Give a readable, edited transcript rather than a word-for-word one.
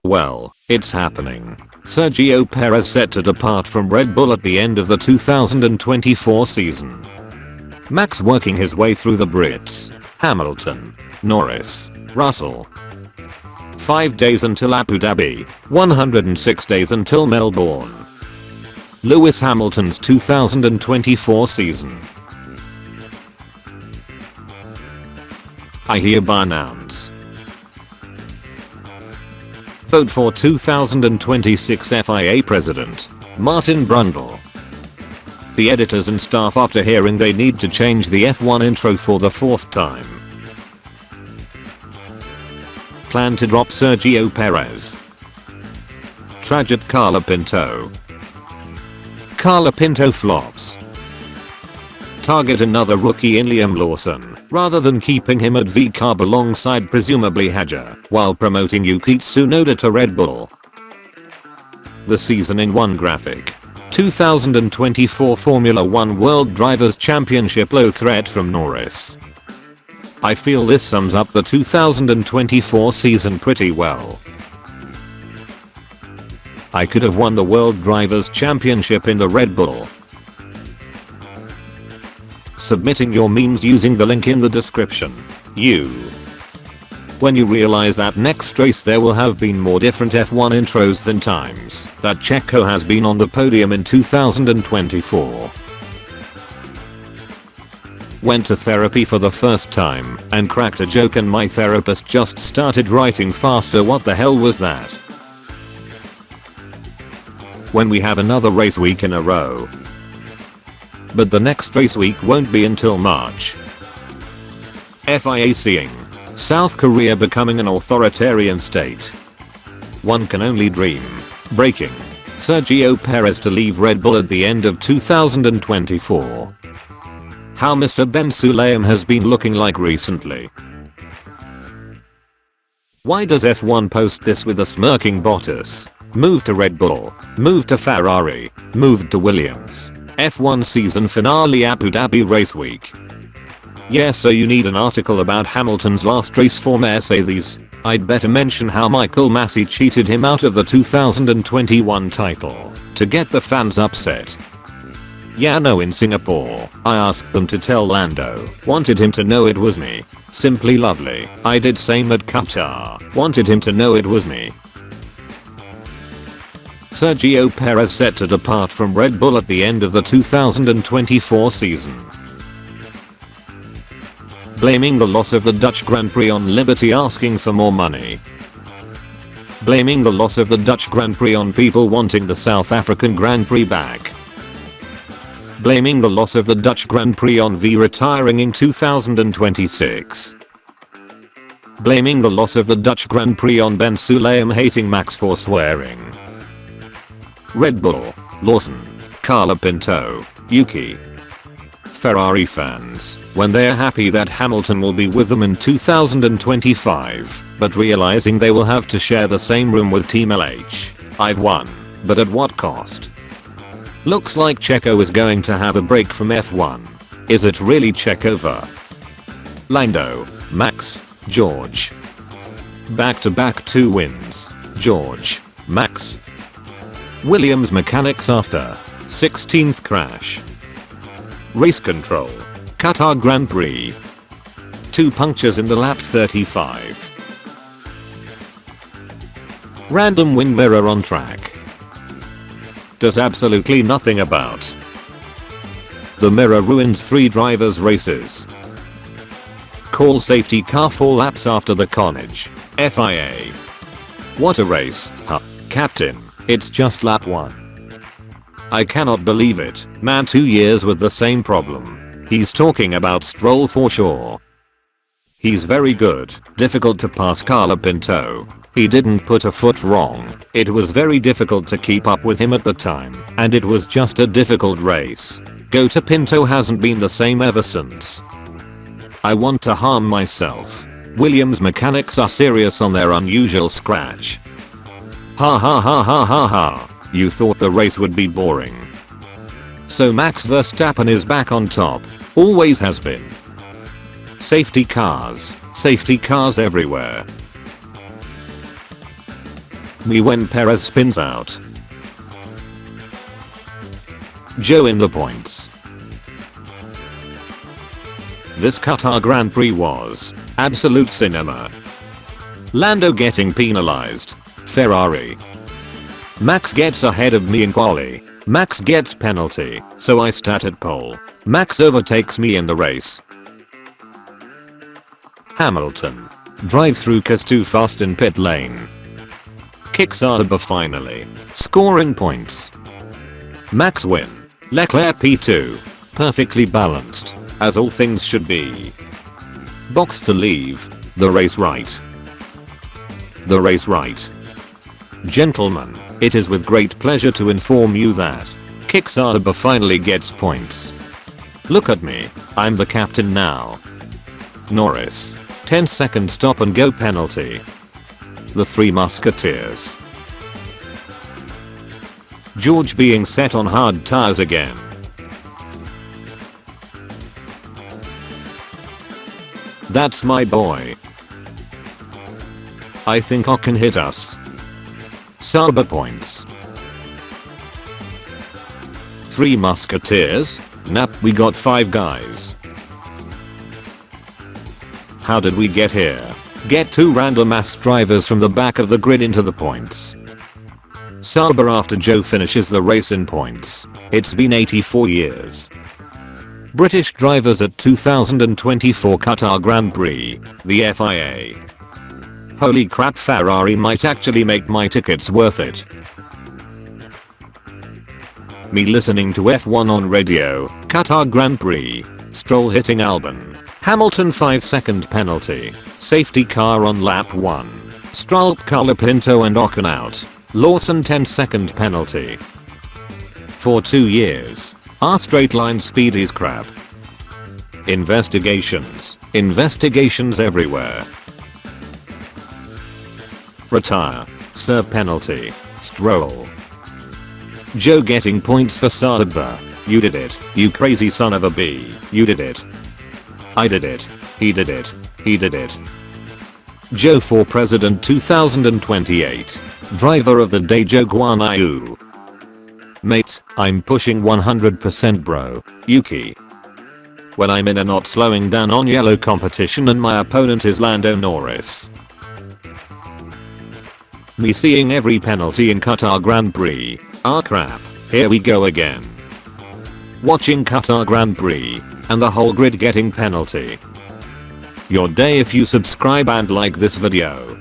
Well, it's happening. Sergio Perez set to depart from Red Bull at the end of the 2024 season. Max working his way through the Brits. Hamilton, Norris, Russell. 5 days until Abu Dhabi, 106 days until Melbourne. Lewis Hamilton's 2024 season. I hereby announce. Vote for 2026 FIA President, Martin Brundle. The editors and staff after hearing they need to change the F1 intro for the 4th time. Plan to drop Sergio Perez. Tragic Carla Pinto. Carla Pinto flops. Target another rookie in Liam Lawson, rather than keeping him at V-Carb alongside presumably Hajar, while promoting Yuki Tsunoda to Red Bull. The season in one graphic. 2024 Formula 1 World Drivers' Championship low threat from Norris. I feel this sums up the 2024 season pretty well. I could have won the World Drivers' Championship in the Red Bull. Submitting your memes using the link in the description. When you realize that next race there will have been more different F1 intros than times that Checo has been on the podium in 2024. Went to therapy for the first time and cracked a joke and my therapist just started writing faster. What the hell was that? When we have another race week in a row. But the next race week won't be until March. FIA seeing South Korea becoming an authoritarian state. One can only dream. Breaking. Sergio Perez to leave Red Bull at the end of 2024. How Mr. Ben Sulayem has been looking like recently. Why does F1 post this with a smirking Bottas? Moved to Red Bull. Moved to Ferrari. Moved to Williams. F1 season finale Abu Dhabi race week. Yeah, so you need an article about Hamilton's last race for Mercedes. I'd better mention how Michael Massey cheated him out of the 2021 title to get the fans upset. Yeah, no, in Singapore, I asked them to tell Lando, wanted him to know it was me. Simply lovely. I did same at Qatar, wanted him to know it was me. Sergio Perez set to depart from Red Bull at the end of the 2024 season. Blaming the loss of the Dutch Grand Prix on Liberty asking for more money. Blaming the loss of the Dutch Grand Prix on people wanting the South African Grand Prix back. Blaming the loss of the Dutch Grand Prix on V retiring in 2026. Blaming the loss of the Dutch Grand Prix on Ben Sulayem hating Max for swearing. Red Bull, Lawson, Carla Pinto, Yuki. Ferrari fans, when they're happy that Hamilton will be with them in 2025, but realizing they will have to share the same room with Team LH. I've won, but at what cost? Looks like Checo is going to have a break from F1. Is it really Checo? Lando, Max, George. Back-to-back 2 wins. George, Max. Williams mechanics after 16th crash. Race control. Qatar Grand Prix. 2 punctures in the lap 35. Random wing mirror on track. Does absolutely nothing about. The mirror ruins 3 drivers' races. Call safety car 4 laps after the carnage. FIA. What a race, huh? Captain, it's just lap 1. I cannot believe it, man, 2 years with the same problem. He's talking about Stroll for sure. He's very good, difficult to pass Carla Pinto. He didn't put a foot wrong. It was very difficult to keep up with him at the time, and it was just a difficult race. Go to Pinto hasn't been the same ever since. I want to harm myself. Williams mechanics are serious on their unusual scratch. Ha ha ha ha ha ha. You thought the race would be boring. So Max Verstappen is back on top. Always has been. Safety cars everywhere. Me when Perez spins out. Joe in the points. This Qatar Grand Prix was absolute cinema. Lando getting penalized. Ferrari. Max gets ahead of me in quali. Max gets penalty, so I start at pole. Max overtakes me in the race. Hamilton. Drive through cause too fast in pit lane. Kicks Arba finally. Scoring points. Max win. Leclerc P2. Perfectly balanced, as all things should be. Box to leave. The race right. The race right. Gentlemen, it is with great pleasure to inform you that Kicks Arba finally gets points. Look at me, I'm the captain now. Norris. 10-second stop and go penalty. The Three Musketeers. George being set on hard tires again. That's my boy. I think I can hit us. Sauber points. Three Musketeers? Nap, we got 5 guys. How did we get here? Get 2 random ass drivers from the back of the grid into the points. Sauber after Joe finishes the race in points. It's been 84 years. British drivers at 2024 Qatar Grand Prix, the FIA. Holy crap, Ferrari might actually make my tickets worth it. Me listening to F1 on radio, Qatar Grand Prix, Stroll hitting Albon. Hamilton 5-second penalty. Safety car on lap 1. Stroll, Colapinto and Ocon out. Lawson 10-second penalty. For 2 years. Our straight line speed is crap. Investigations. Investigations everywhere. Retire. Sir penalty. Stroll. Joe getting points for Sauber. You did it, you crazy son of a bee. You did it. I did it. He did it. He did it. Joe for President 2028. Driver of the day Joe Guan Yu. Mate, I'm pushing 100% bro. Yuki. When I'm in a not slowing down on yellow competition and my opponent is Lando Norris. Me seeing every penalty in Qatar Grand Prix. Ah crap, here we go again. Watching Qatar Grand Prix, and the whole grid getting penalty. Your day if you subscribe and like this video.